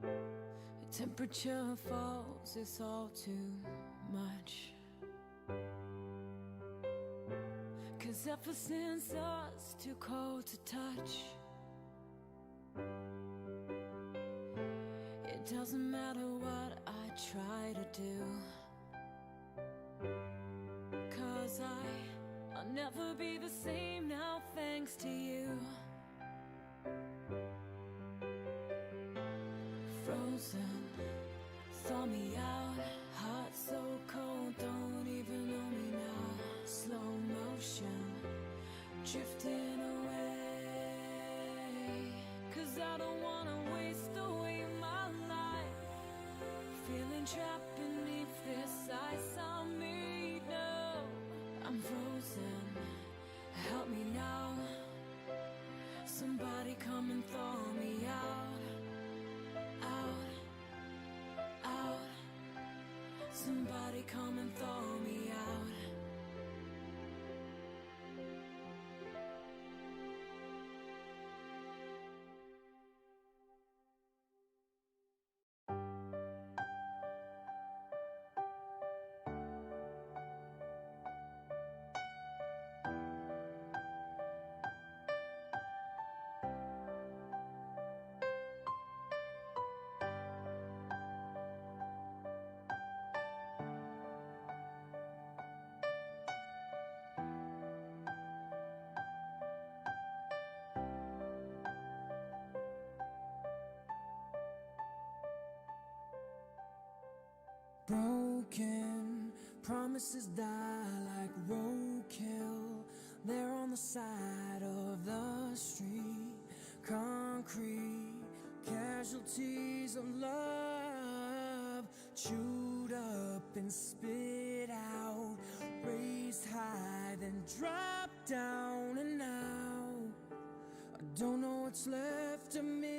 The temperature falls, it's all too much. 'Cause ever since us, too cold to touch. It doesn't matter what I try to do, 'cause I'll never be the same now thanks to you. Frozen, thaw me out, heart so cold, don't even know me now. Slow motion, drifting away, 'cause I don't wanna waste away my life, feeling trapped beneath this ice on me. No, I'm frozen, help me now. Somebody come and thaw me out, out, out. Somebody come and thaw me out. Broken promises die like roadkill. They're on the side of the street. Concrete casualties of love, chewed up and spit out, raised high then dropped down, and now I don't know what's left of me.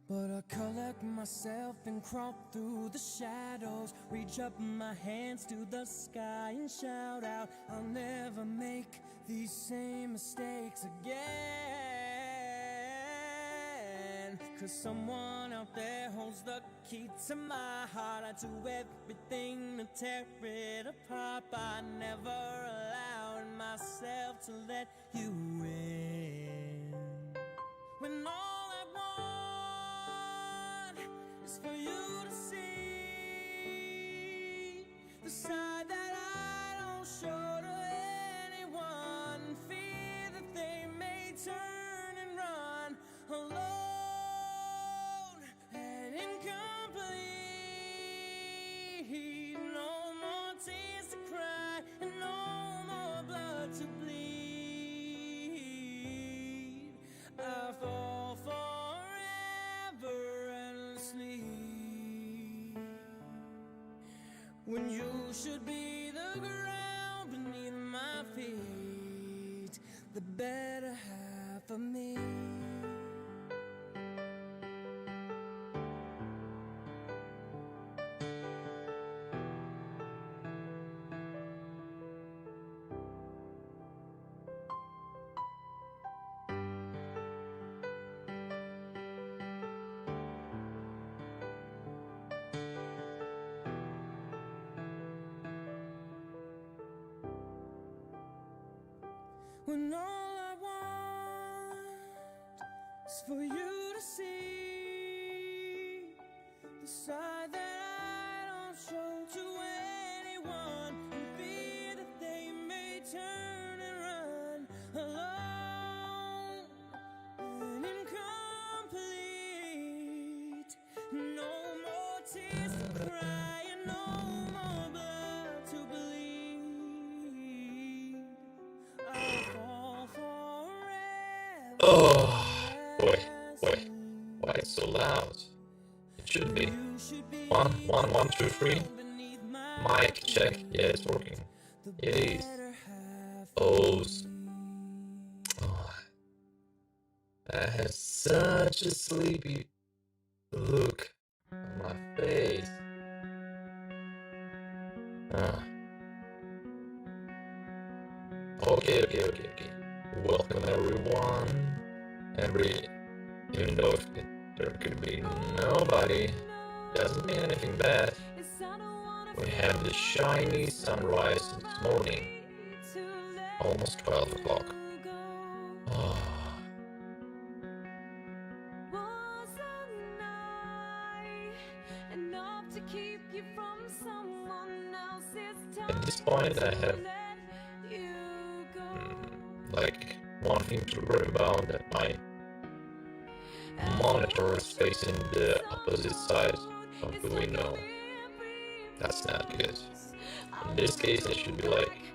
But I collect myself and crawl through the shadows, reach up my hands to the sky and shout out, I'll never make these same mistakes again. 'Cause someone out there holds the key to my heart. I do everything to tear it apart, but I never allowed myself to let you in. When all I want is for you to see the side that I don't show to anyone, fear that they may turn and run alone and incomplete. No more tears to cry and no more blood to bleed. I fall forever endlessly when you should be the ground beneath my feet, the better half of me. When all I want is for you to see the side that I don't show to anyone, and fear that they may turn and run alone and incomplete. No more tears to cry and no more blood to bleed. I fall forever. Oh, boy, why it's so loud? It should be. 1, 1, 1, 2, 3. Mic check. Yeah, it's working. It is. Oh, I have such a sleepy look on my face. Okay. Welcome everyone. Even though there could be nobody, doesn't mean anything bad. We have the shiny sunrise this morning, almost 12 o'clock. Oh. At this point I have like one thing to worry about, that my monitor is facing the opposite side of the window. That's not good. In this case I should be like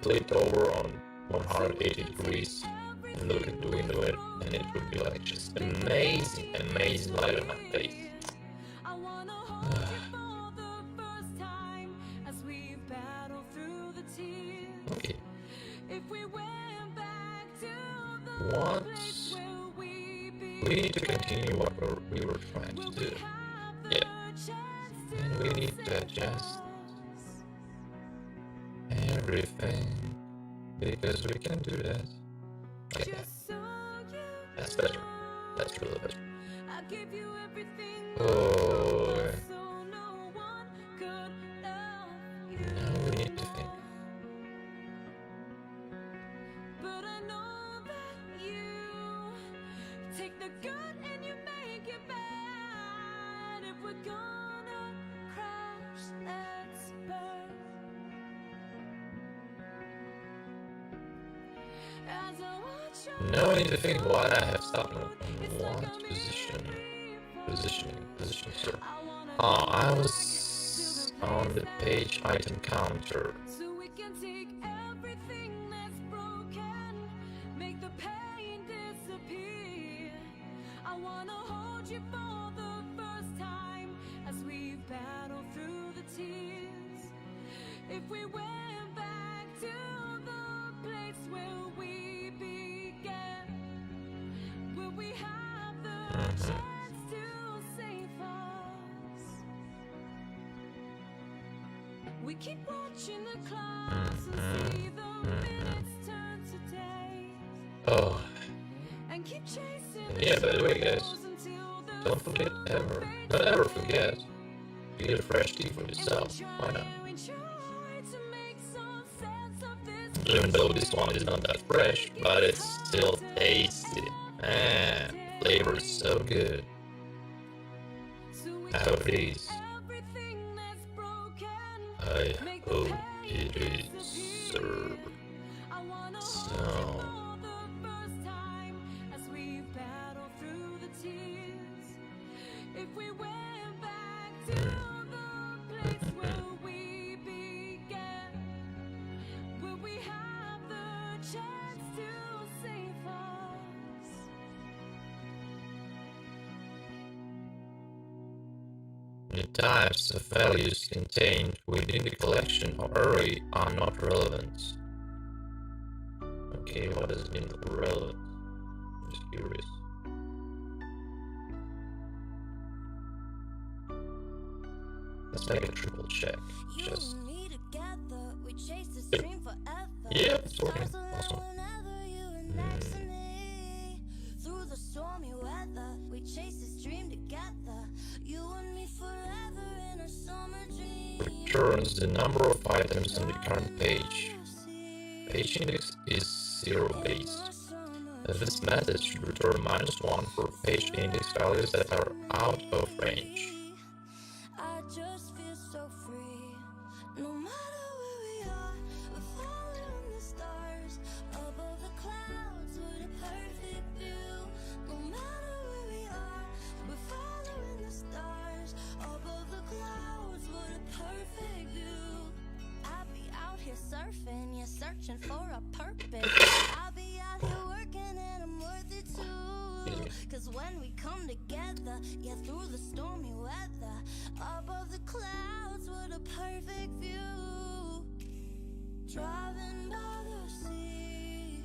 flipped over on 180 degrees and look at the window, and it would be like just amazing light on my face. Okay. What? We need to continue what we were trying to do. Yeah. And we need to adjust everything, because we can do that. Like that. That's better. That's really better. Oh. Now we need to think. No need to think why I have stopped on what positioning, sir. Oh, I was on the page item counter. So we can take everything that's broken, make the pain disappear. I wanna hold you for the first time as we battle through the tears. If we went back to the place where we began, will we have the chance to save us? We keep watching the clocks and see the minutes turn to days, Oh, and keep chasing yeah, by the way, guys, until the don't forget ever, don't ever forget, to get a fresh tea for yourself. Why not? we try to make some sense of this. Even though this one is not that fresh, but it's still tasty. Man, flavor is so good. So we I hope it is. everything that's broken. I hope it is, sir. I wanna So, hold you for the first time as we battle through the tears. If we went back to the place where we began, will we have the chance to save us? the types of values contained within the collection or array are not relevant. Okay, what does it mean relevant? I'm just curious. Let's make a triple check. You Just and me together, we chase the dream forever. yeah, it's working. Stars align Awesome. whenever you are next to me. Through the stormy weather, we chase this dream together. You and me forever in a summer dream. Returns the number of items on the current page. Page index is 0 based. This method should return -1 for page index values that are out of range. I just feel so free. No matter where we are, we're following the stars. Above the clouds with a perfect view. No matter where we are, we're following the stars. Above the clouds with a perfect view. I'll be out here surfing, yeah, searching for a purpose. I'll be out here working and I'm worth it too. Cause when we come together, yeah, through the stormy weather, above the clouds with a perfect view. Driving by the sea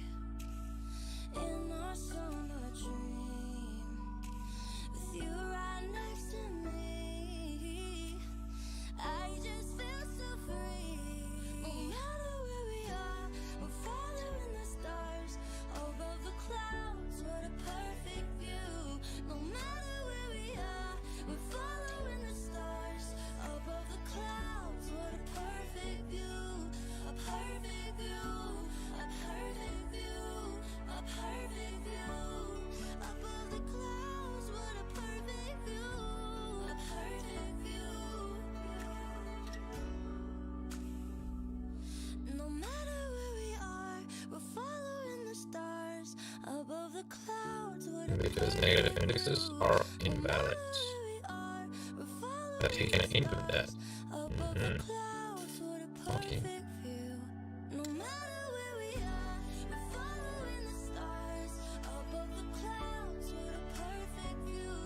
in our summer dream, with you right next to me, I just feel so free. No matter where we are, we're following the stars. Above the clouds, what a perfect view. No matter where we are, we're following the stars. Above the clouds, what a perfect view. A perfect view. A perfect view. A perfect view. Above the clouds, what a perfect view. A perfect view. No matter where we are, we're following the stars. Above the clouds, what a Because negative indexes are invalid. But he can input that. Okay. Okay. No matter where we are, we're following the stars. Above the clouds, what a perfect view.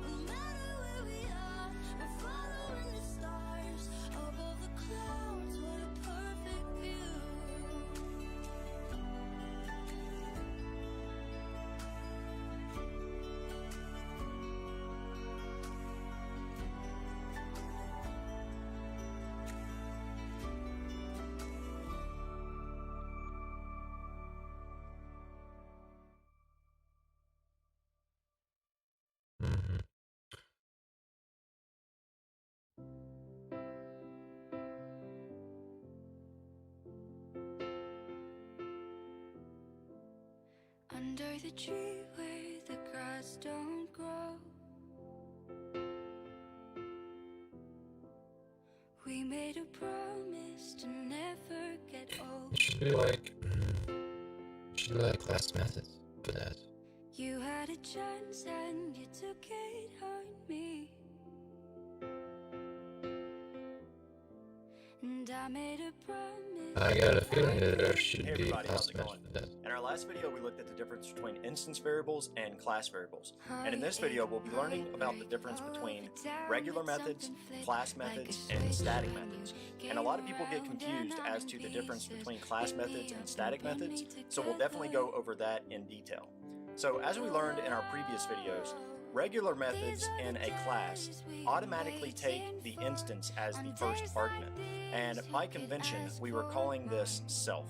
No matter where we are, we're following the stars. Above the clouds, what a perfect view. Mhm. Under the tree where the grass don't grow, we made a promise to never get old. It should be like should like class methods for that. You had a chance and you took it on me. And I made a promise. I got a feeling that there should Hey be everybody, class how's it methods going? for that. In our last video, we looked at the difference between instance variables and class variables. And in this video, we'll be learning about the difference between regular methods, class methods, and static methods. And a lot of people get confused as to the difference between class methods and static methods, so we'll definitely go over that in detail. So as we learned in our previous videos, regular methods in a class automatically take the instance as the first argument, and by convention we were calling this self.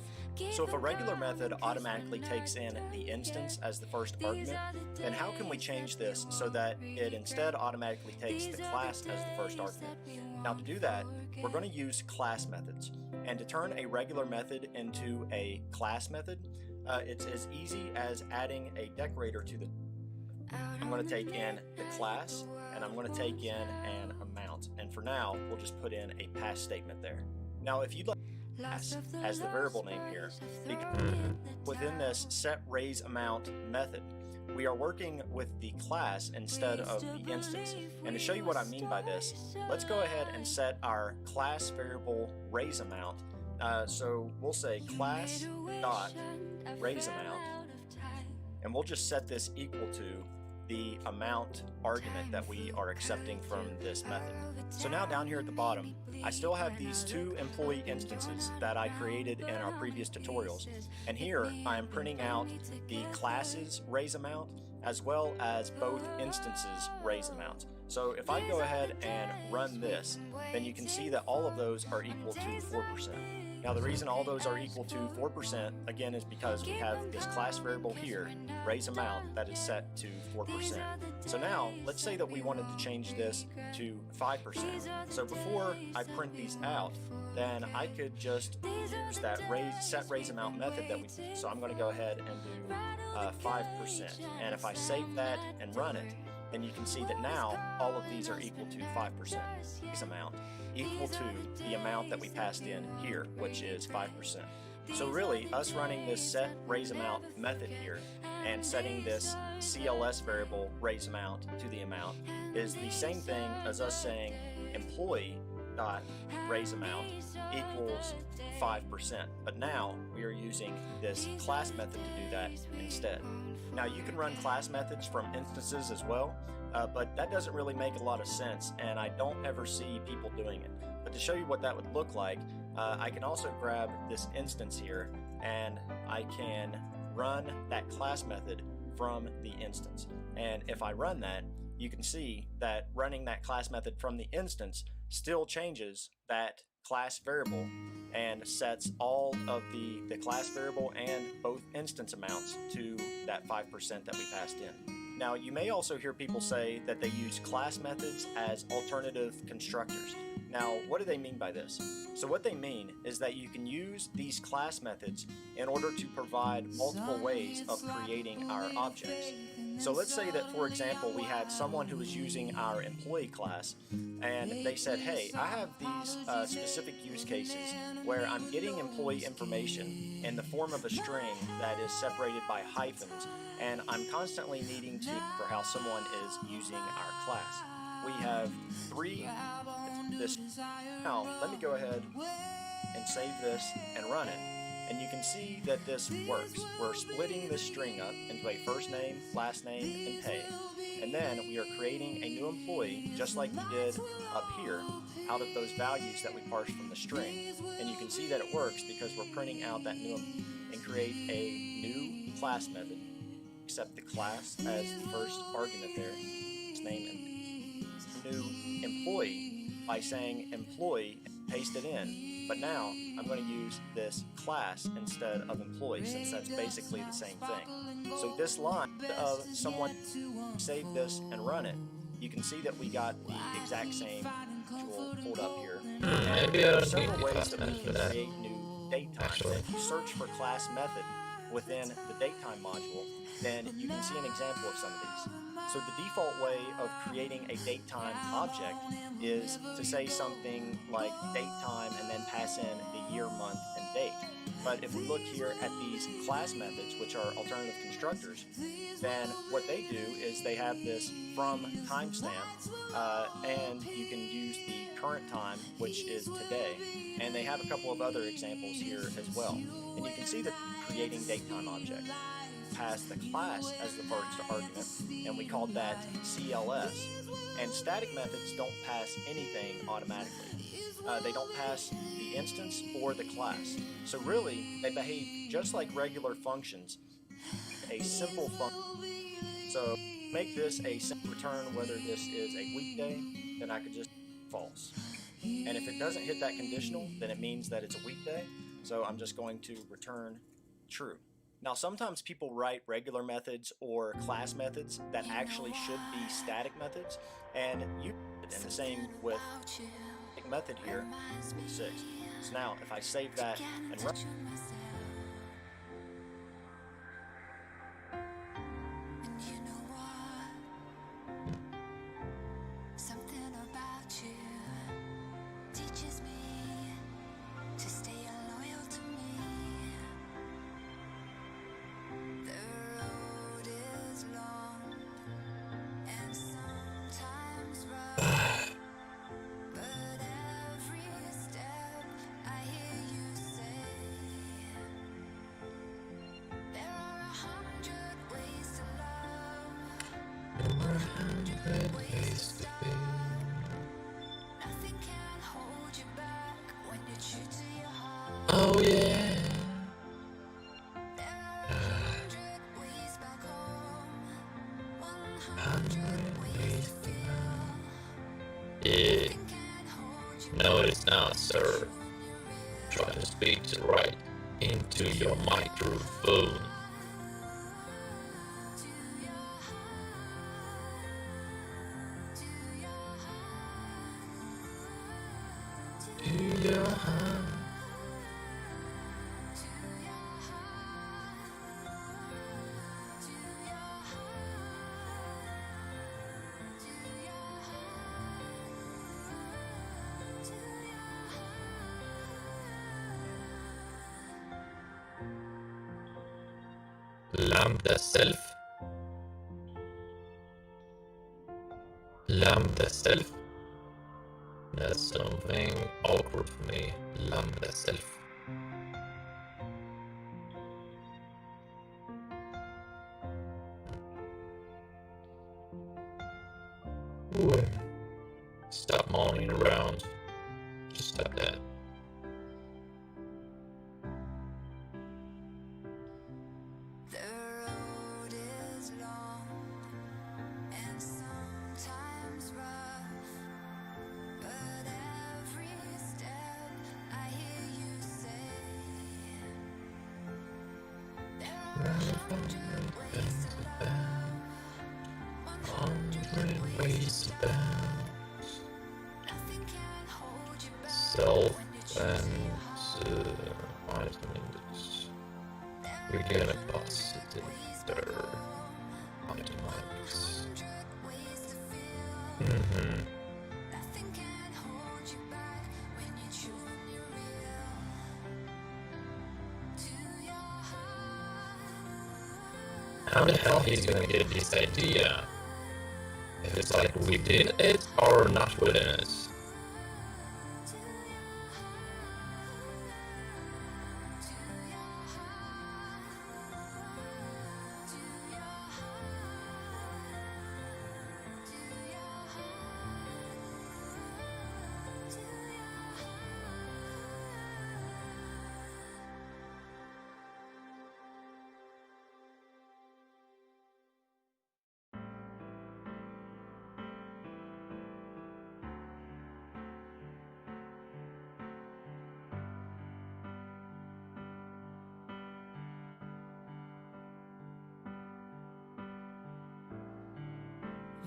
So if a regular method automatically takes in the instance as the first argument, then how can we change this so that it instead automatically takes the class as the first argument? Now to do that, we're going to use class methods, and to turn a regular method into a class method, it's as easy as adding a decorator to the. I'm going to take in the class, and I'm going to take in an amount, and for now we'll just put in a pass statement there. Now if you'd like pass as the variable name here, because within this set raise amount method we are working with the class instead of the instance. And to show you what I mean by this, let's go ahead and set our class variable raise amount. So we'll say class dot raise amount, and we'll just set this equal to the amount argument that we are accepting from this method. So now down here at the bottom, I still have these two employee instances that I created in our previous tutorials, and here I am printing out the classes raise amount as well as both instances raise amount. So if I go ahead and run this, then you can see that all of those are equal to 4%. Now the reason all those are equal to 4% again is because we have this class variable here, raise amount, that is set to 4%. So now let's say that we wanted to change this to 5%. So before I print these out, then I could just use that set raise amount method that we did. So I'm going to go ahead and do 5%. And if I save that and run it, then you can see that now all of these are equal to 5%. This amount equal to the amount that we passed in here, which is 5%. So really, us running this set raise amount method here and setting this CLS variable raise amount to the amount is the same thing as us saying employee dot raise amount equals 5%. But now we are using this class method to do that instead. Now you can run class methods from instances as well, but that doesn't really make a lot of sense, and I don't ever see people doing it. But to show you what that would look like, I can also grab this instance here, and I can run that class method from the instance. And if I run that, you can see that running that class method from the instance still changes that class variable and sets all of the class variable and both instance amounts to that 5% that we passed in. Now you may also hear people say that they use class methods as alternative constructors. Now what do they mean by this? So what they mean is that you can use these class methods in order to provide multiple ways of creating our objects. So let's say that, for example, we had someone who was using our employee class, and they said, hey, I have these specific use cases where I'm getting employee information in the form of a string that is separated by hyphens, and I'm constantly needing to for how someone is using our class. We have three. Now, let me go ahead and save this and run it. And you can see that this works. We're splitting this string up into a first name, last name, and pay. And then we are creating a new employee, just like we did up here, out of those values that we parsed from the string. And you can see that it works because we're printing out that new and create a new class method, accept the class as the first argument there, its name and new employee by saying employee, paste it in. But now I'm going to use this class instead of employee, since that's basically the same thing. So this line of someone save this and run it, you can see that we got the exact same module pulled up here. Maybe There I are don't need several the ways class that we method for can that. create new date times. Actually. If you search for class method within the date time module, then you can see an example of some of these. So the default way of creating a date time object is to say something like date time and then pass in the year, month, and date. But if we look here at these class methods, which are alternative constructors, then what they do is they have this from timestamp, and you can use the current time, which is today. And they have a couple of other examples here as well. And you can see that creating datetime object passed the class as the first argument, and we called that CLS. And static methods don't pass anything automatically. They don't pass the instance or the class. So really, they behave just like regular functions, a simple function. So make this a simple return whether this is a weekday, then I could just false. And if it doesn't hit that conditional, then it means that it's a weekday. So I'm just going to return true. Now, sometimes people write regular methods or class methods that actually should be static methods, and the same with the method here, 6. So now, if I save that and run, Oh yeah. Yeah. No, it's not, sir. Try to speak right into your microphone. To your heart. Lambda self. Lambda self. That's something awkward for me. Lambda self. Ooh. Stop moaning around. Just stop that. Ways about self and items. We're gonna pass it in their items. How the hell he's gonna get this idea? If it's like within it or not within it.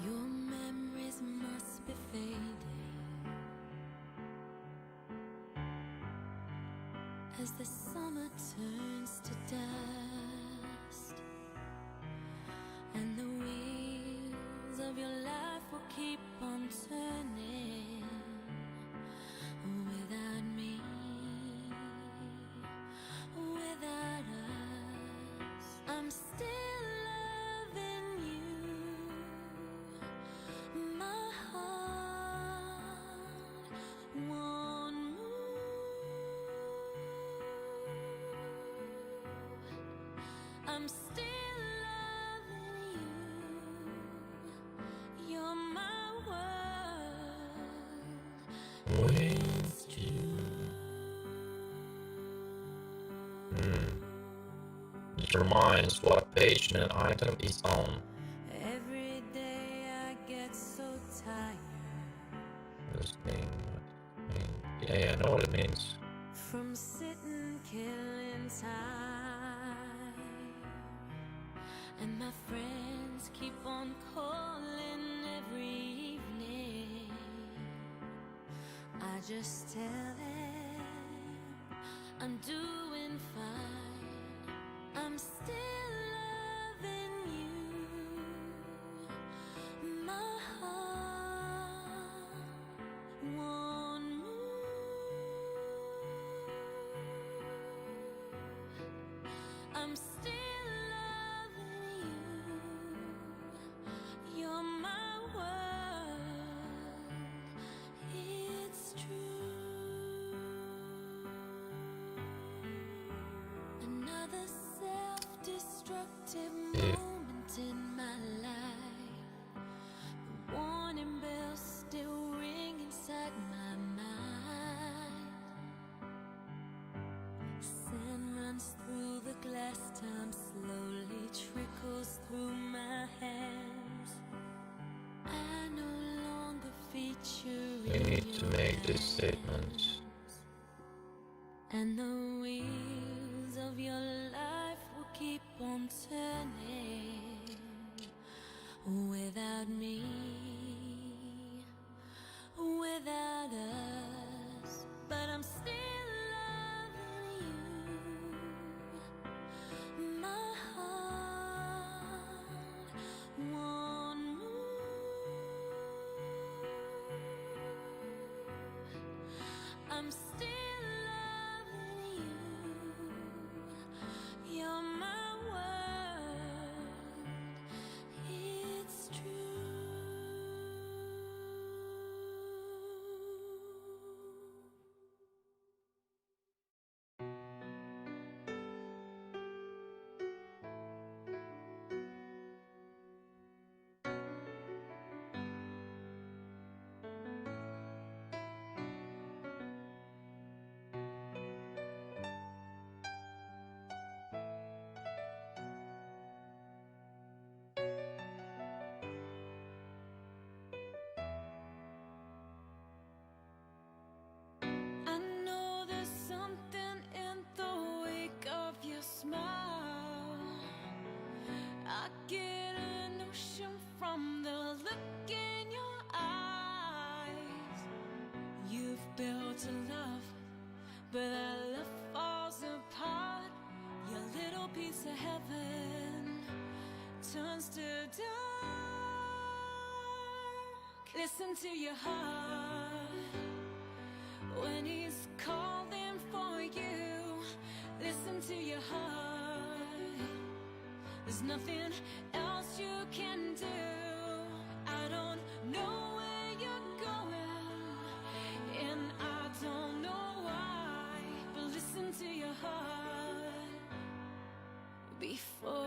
Your memories must be fading as the summer turns to dust and the wheels on turning without me, without us. I'm still loving you. My heart won't move. I'm still loving you. You're my world. With you. Determines what page an item is on. Every day I get so tired This thing, yeah, I know what it means. from sitting killing time, and my friends keep on calling every evening. I just tell them I'm doing fine. I'm still loving you. My heart won't move. I'm still loving you. You're my world. It's true. Another self-destructive moment in my life. The warning bells still ring inside my mind. Sand runs through the glass, time slowly trickles through my hands. I no longer feature We in need to your make this statement. and the wheels of your life will keep on turning without me, without us. But I'm still loving you. My heart won't move. I'm still loving you. You're my world. It's true. I know there's something in the wake of your smile. I get a notion from the look in your eyes. You've built a love, but that love falls apart. Your little piece of heaven turns to dark. Listen to your heart when he's calling for you. Listen to your heart. There's nothing else you can do. I don't know where you're going, and I don't know why, but listen to your heart before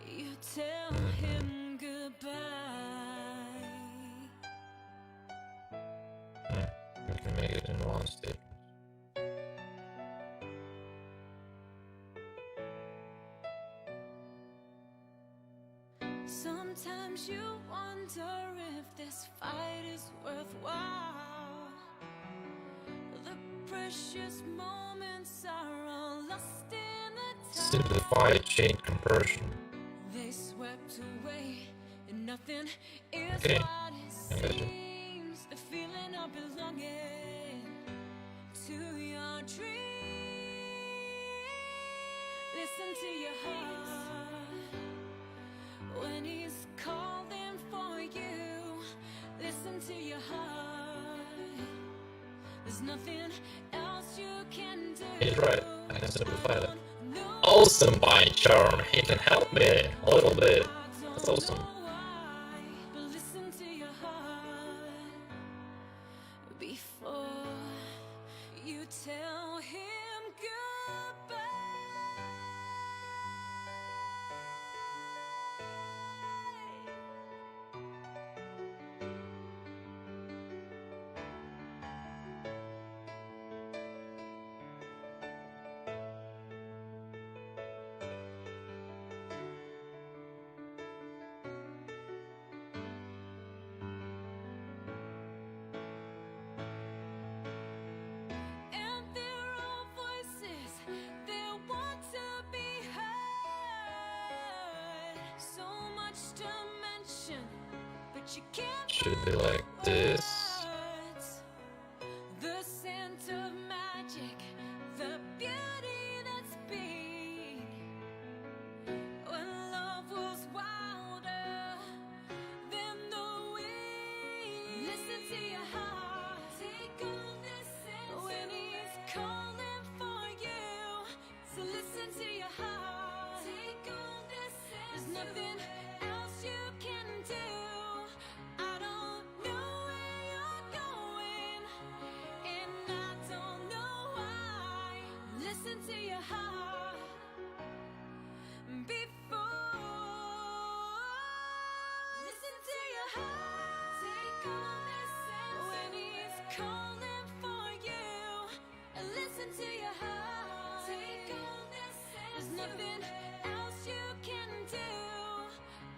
you tell him goodbye. We can make it in one statement. Sometimes you wonder if this fight is worthwhile. The precious moments are all lost in the tide. Simplify chain conversion. They swept away, and nothing is Okay, what it I got you. seems. The feeling of belonging to your dream. Listen to your heart when he's calling for you. listen to your heart. There's nothing else you can do. He's right. I can simplify that. Awesome by charm. He can help me a little bit. That's awesome. But listen to your heart before you tell him goodbye. And there are voices that want to be heard. So much to mention, but you can't. Should be like this. The scent of magic, the beauty that's been. When love was wilder than the wind. Listen to your heart. Take all this when he's calling for you. So listen to your heart. Take all this. There's nothing else you can do. I don't know where you're going, and I don't know why. Listen to your heart before. Listen to your heart. Take all this when he's calling for you. And listen to your heart. Take all this. There's nothing else you can do.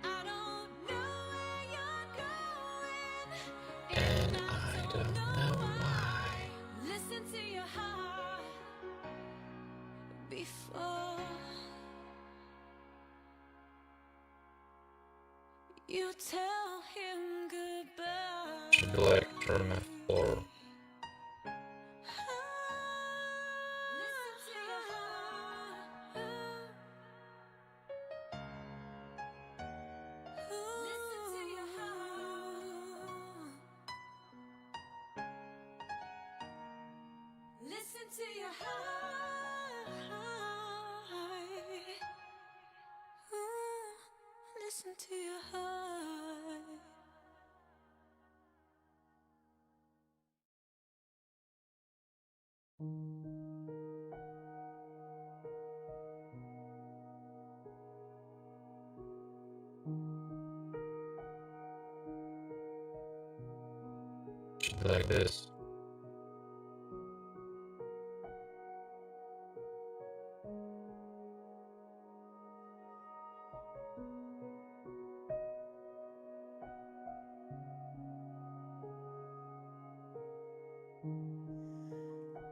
I don't know where you're going, And I don't know why. listen to your heart before you tell him goodbye. Should be like turn F4. Listen to your heart. Listen to your heart. Listen to your heart. Listen to your heart. Should be like this.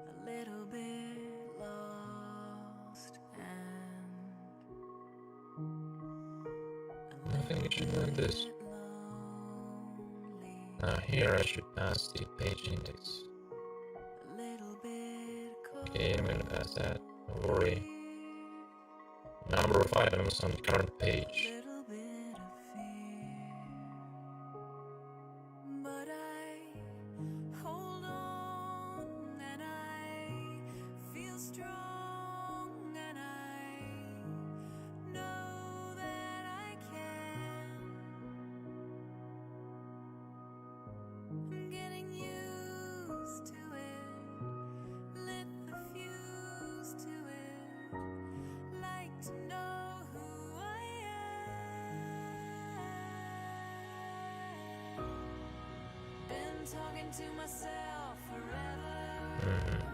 A little bit lost and I think it should be like this. lonely. Now here I should pass the page index. A little bit cold. Okay, I'm gonna pass that. Don't worry. Number of items on the current page. Little bit of fear, but I hold on and I feel strong and I know that I can. I'm getting used to it, lit the fuse to it, like to know who I am. Been talking to myself forever.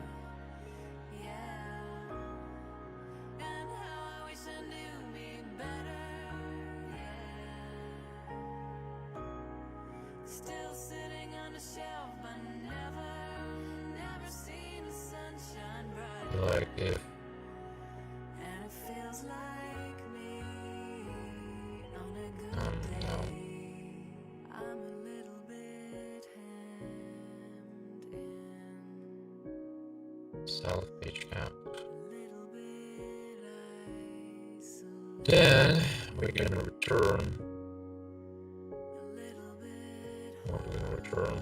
Yeah. And how I wish I knew me better. Yeah. Still sitting on the shelf, but never seen the sunshine brighter. Like if And it feels like me on a good no. day. I'm a little bit hemmed in, self page count. a little bit isolated, Then we're gonna return. a little bit What we're gonna return.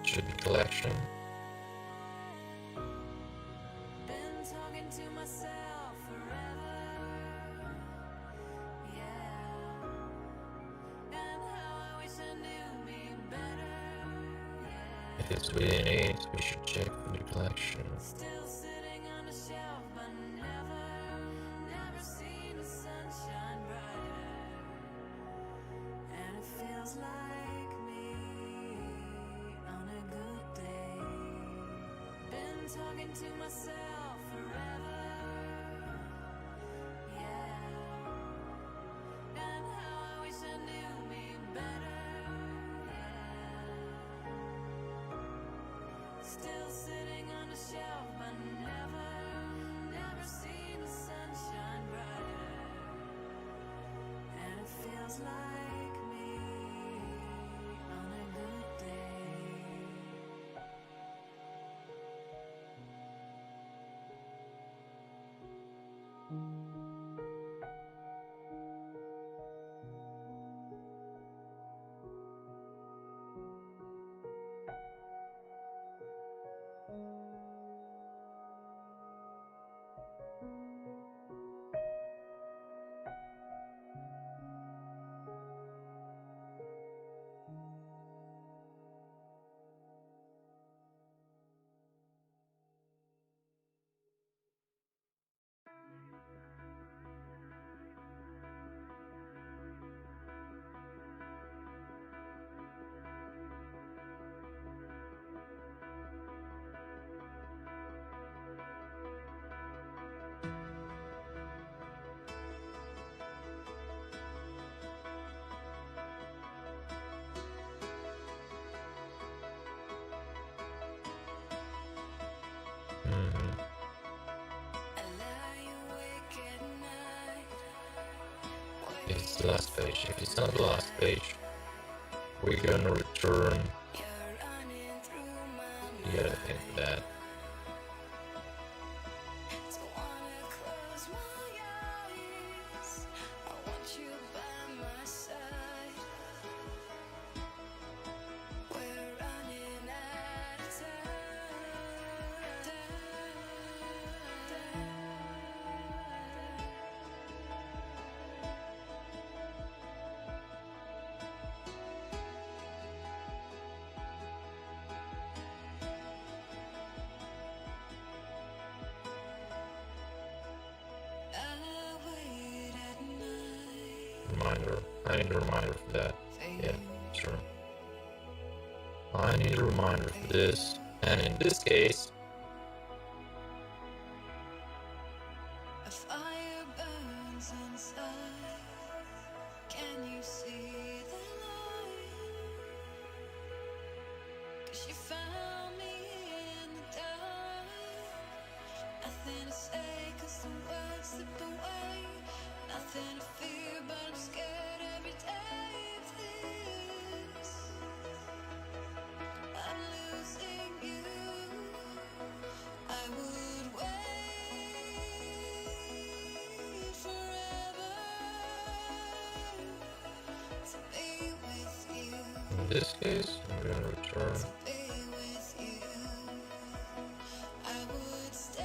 should be collection. Been talking to myself forever, yeah. And how I wish I knew me better, yeah. If it's within 8, we should check for the collection. Still sitting on the shelf, but never seen the sunshine brighter. And it feels like me on a good day. Been talking to myself forever, yeah. And how I wish I knew me better, yeah. Still sitting on the shelf, but never seen the sunshine brighter. And it feels like me on a good day. I lie awake at night. It's the last page. If it's not the last page, we're gonna return. You're running through my You gotta think of that. Don't wanna close my eyes. I want you by my side. We're running out of I wait at night. Reminder. I need a reminder for that. Yeah, sure. I need a reminder for this. And in this case, A fire burns inside. Can you see the light? 'Cause you found me in the dark. Nothing to say 'cause the words slip away. Nothing to fear, but I'm scared every day of this. I'm losing you. I would wait forever to be with you, in this case, I'm gonna return. to be with you. I would stay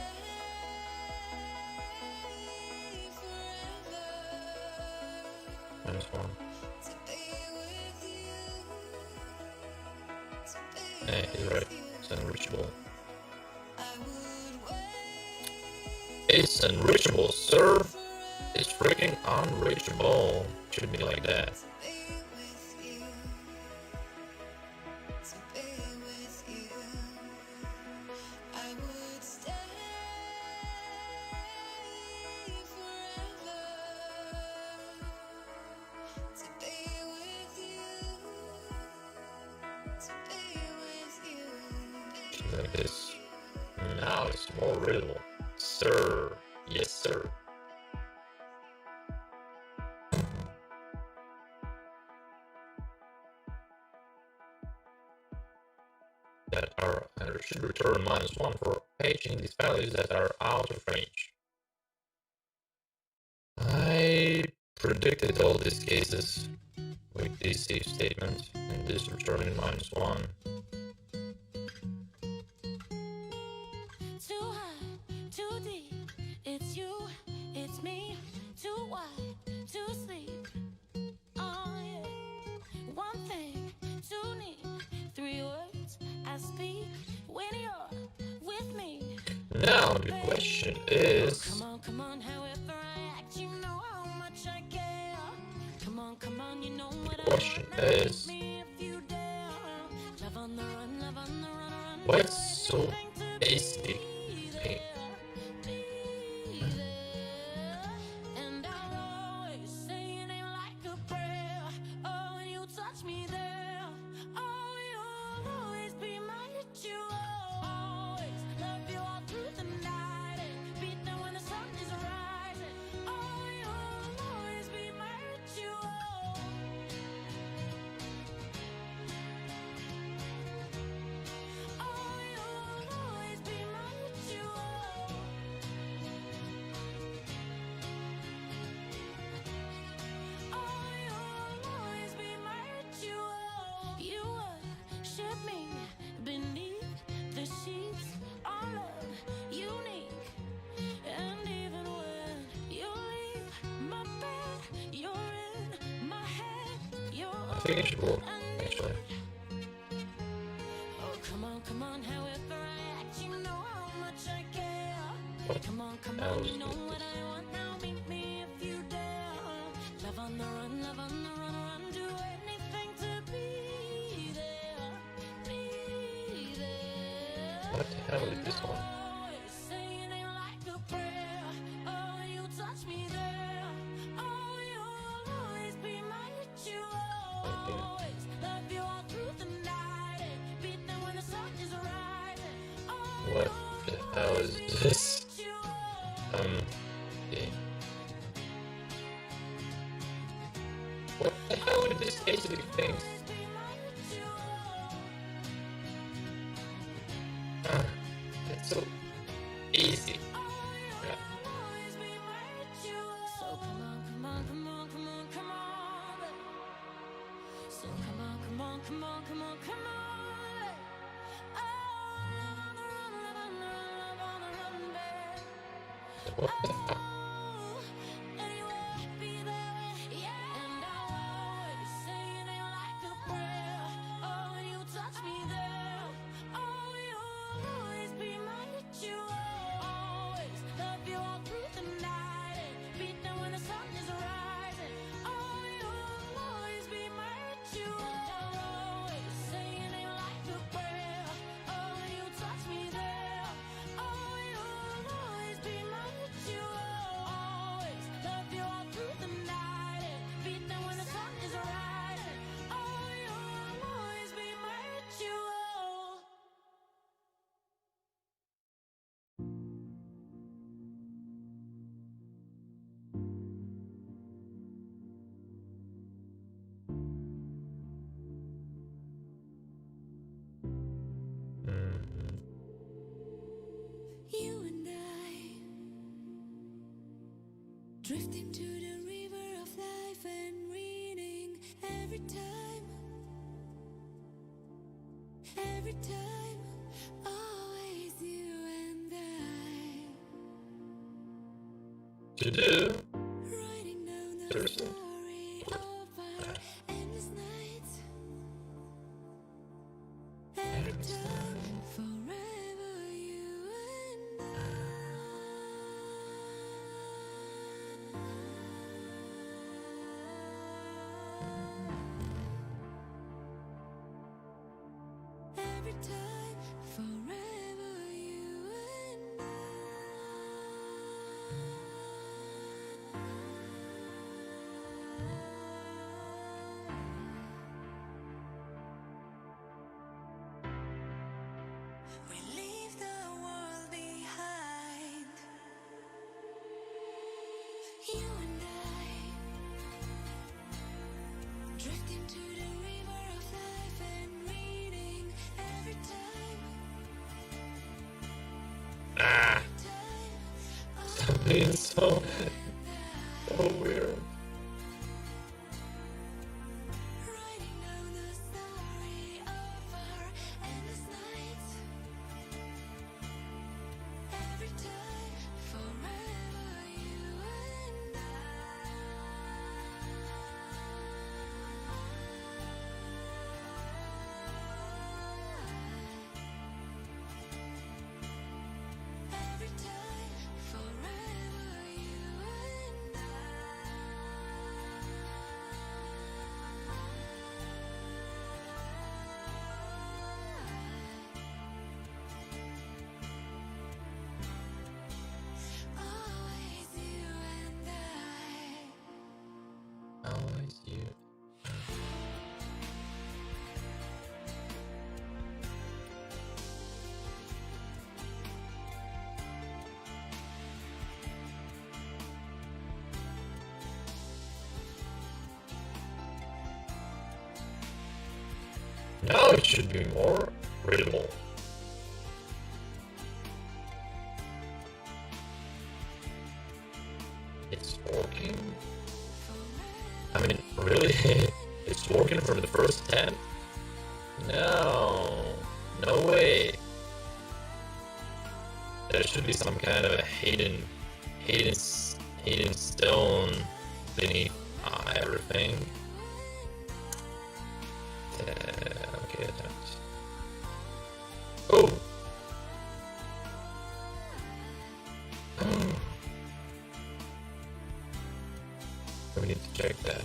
forever -1. to be with you, to be Hey, he's right. with you. It's unreachable. I would wait It's unreachable, sir. It's freaking unreachable. Should be like that. to be with you, to be with you. I would stay forever to be with you, to be with you. Should be like this. Now it's more readable. Sir. Yes, sir. That are should return -1 for paging these values that are out of range. I predicted all these cases with this if statement and this returning -1. I speak when you're with me. Now the question is, Come on, however I act, you know how much I care. Come on, you know what I question want. Now is, meet me if you dare. Love on the run, love on the run, run. why it's so basic? And I'll always say your name like a prayer. Oh, when you touch me there. Oh, you'll always be my hit. You always love you all through the night and beat them when the sun is rising. Oh, you'll always be my hit. You oh, you'll always be my hit. You you worship me beneath the sheets. Our love unique, and even when you leave my bed, you're in my head. You're I think it should work, actually. oh, come on, however I act, you know how much I care. Come on, you know what I want. Now meet me if you dare. Love on the run, love on the run, run. Do anything to be there, be there. What the hell is this one? Always say your name like a prayer. Oh, when you touch me there. Oh, you'll always be my hit. You always love you all through the night and beat them when the sun is rising. Oh, What the hell is this? Yeah. What the hell are these basic things? It's so easy. Yeah. So come on. So come on. What the fuck? You and I drifting to the river of life and reading every time, always you and I To do? writing down the Seriously? story of our endless nights. Every time, forever you and I. Every time, forever you and we leave the world behind. You and I drifting to the river of life and reading every time. Ah, something so weird. Writing down the story of our endless nights. Every time, forever you and I. eyes, you. Now it should be more readable. It's working. I mean, really? It's working from the first attempt? No. No way. There should be some kind of a hidden stone beneath everything. Okay, attempt. Oh! We need to check that.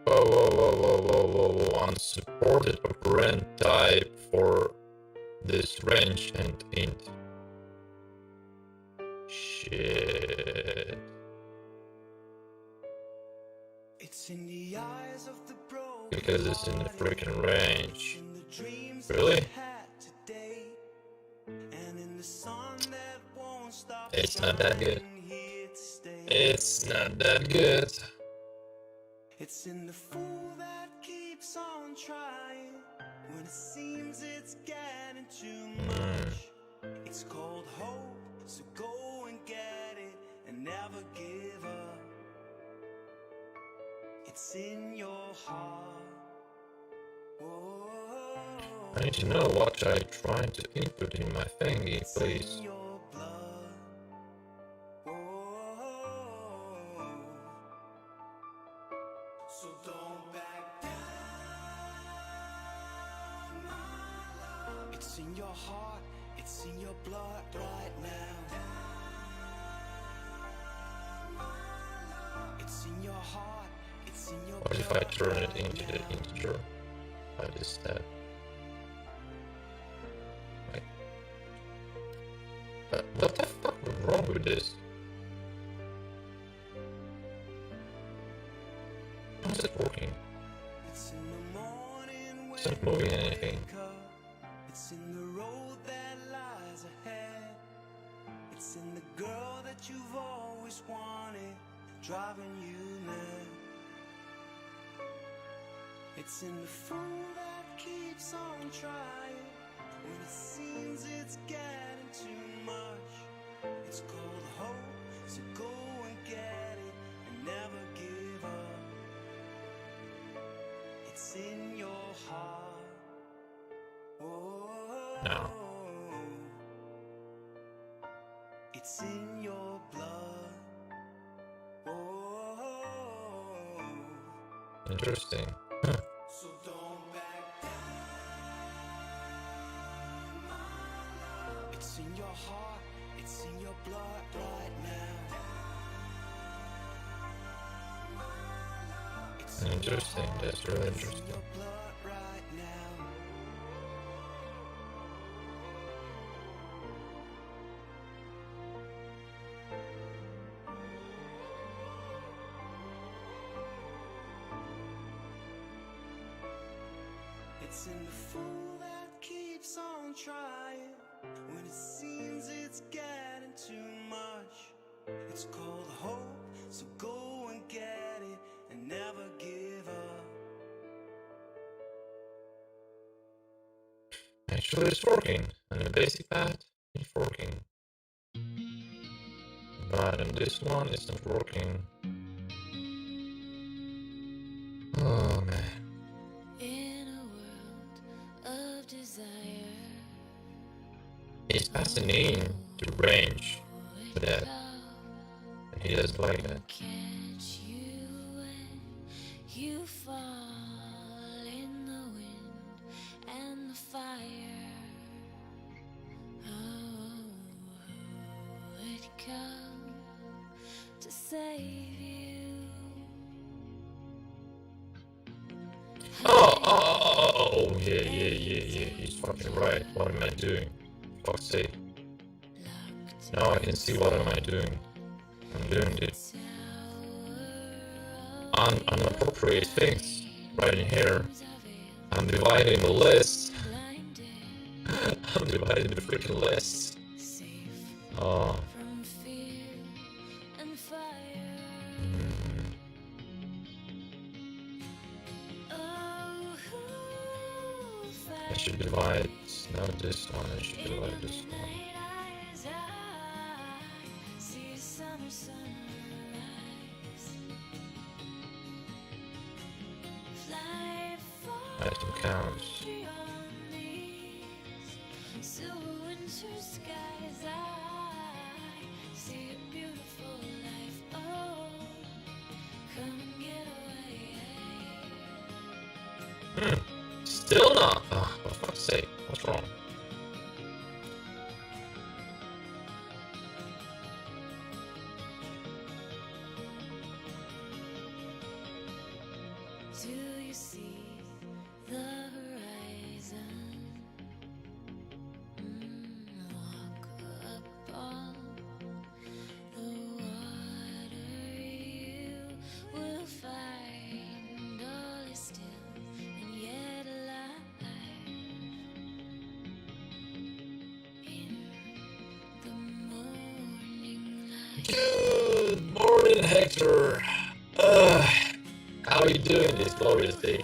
Whoa. Unsupported operand type for this range and int. Shit. It's in the eyes of the broken, Because it's in the freaking range. Really? It's not that good. It's not that good. It's in the fool that keeps on trying when it seems it's getting too much. It's called hope, so go and get it and never give up. It's in your heart. Whoa. I need to know what I'm trying to input in my thingy, please. So don't back down, my love. It's in your heart, it's in your blood right now. It's in your heart, it's in your What if I turn it into the integer by this step? Wait. What the fuck was wrong with this? How is it working? It's in the morning It's not moving anything. It's in the road that lies ahead. It's in the girl that you've always wanted, driving you mad. It's in the fool that keeps on trying when it seems it's getting too much. It's called hope, so go and get it and never give up. It's in your heart. Oh, No. it's in your blood. Oh, Interesting. so don't back down, my love. It's in your heart, it's in your blood right now. It's in Interesting, that's really It's in interesting. your blood right now. It's in the fool that keeps on trying when it seems it's getting too much. It's called hope, so go and get it and never give up. Actually, it's working. On the basic path, it's working. But on this one, it's not working. Oh man. In a world of desire, He's passing in the range for that. And he doesn't like that. catch you when you fall in the wind and the fire. Oh, who would come to save you? Yeah, he's fucking right. What am I doing? Fuck's sake. Now I can see what am I doing. I'm doing this inappropriate things right in here. I'm dividing the list. I'm dividing the freaking list. Oh. I should divide not this one, I should divide this one. Item counts. Still not. Oh, for fuck's sake, what's wrong? Do you see the horizon? Walk upon the water, you will find all is still and yet alive. In the morning light. Good morning, Hector. How are you doing this glorious day?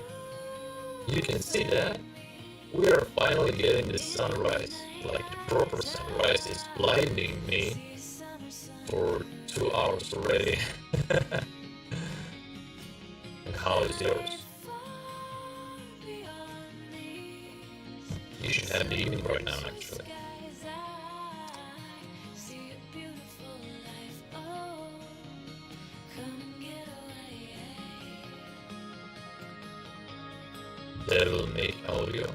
You can see that we are finally getting the sunrise. Like the proper sunrise is blinding me for 2 hours already. And how is yours? You should have the evening right now, actually. Devil make audio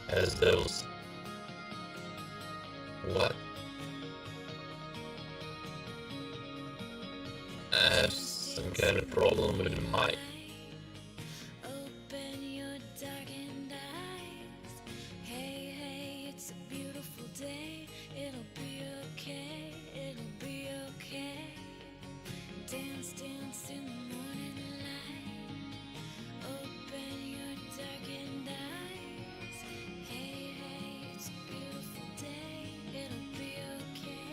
as devils. What? I have some kind of problem with the mic. Open your darkened eyes. Hey, hey, it's a beautiful day. It'll be okay. It'll be okay. Dance, dance in the morning light. Open your darkened eyes. Hey, hey, it's a beautiful day. It'll be okay.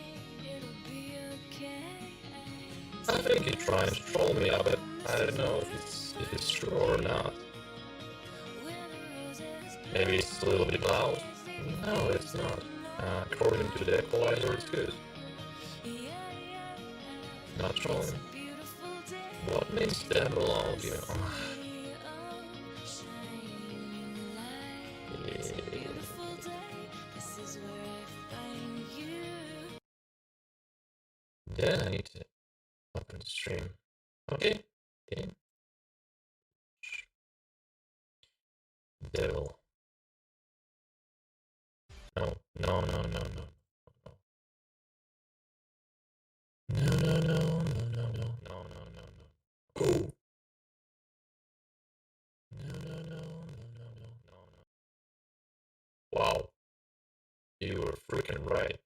It'll be okay. I think you're trying to troll me, but I don't know if it's true or not. Maybe it's a little bit loud. No, it's not. According to the equalizer, it's good. Not trolling. What makes devil audio? Then I need to open the stream. Okay. Game. Devil. No. No. No. No. No. No. No. No. No. No. No. No. No. No. No. Go. No. No. No. No. No. No. No. No. Wow. You were freaking right.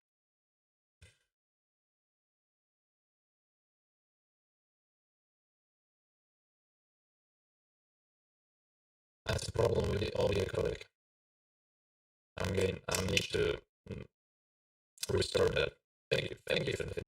That's the problem with the audio codec. I need to restart that. Thank you for the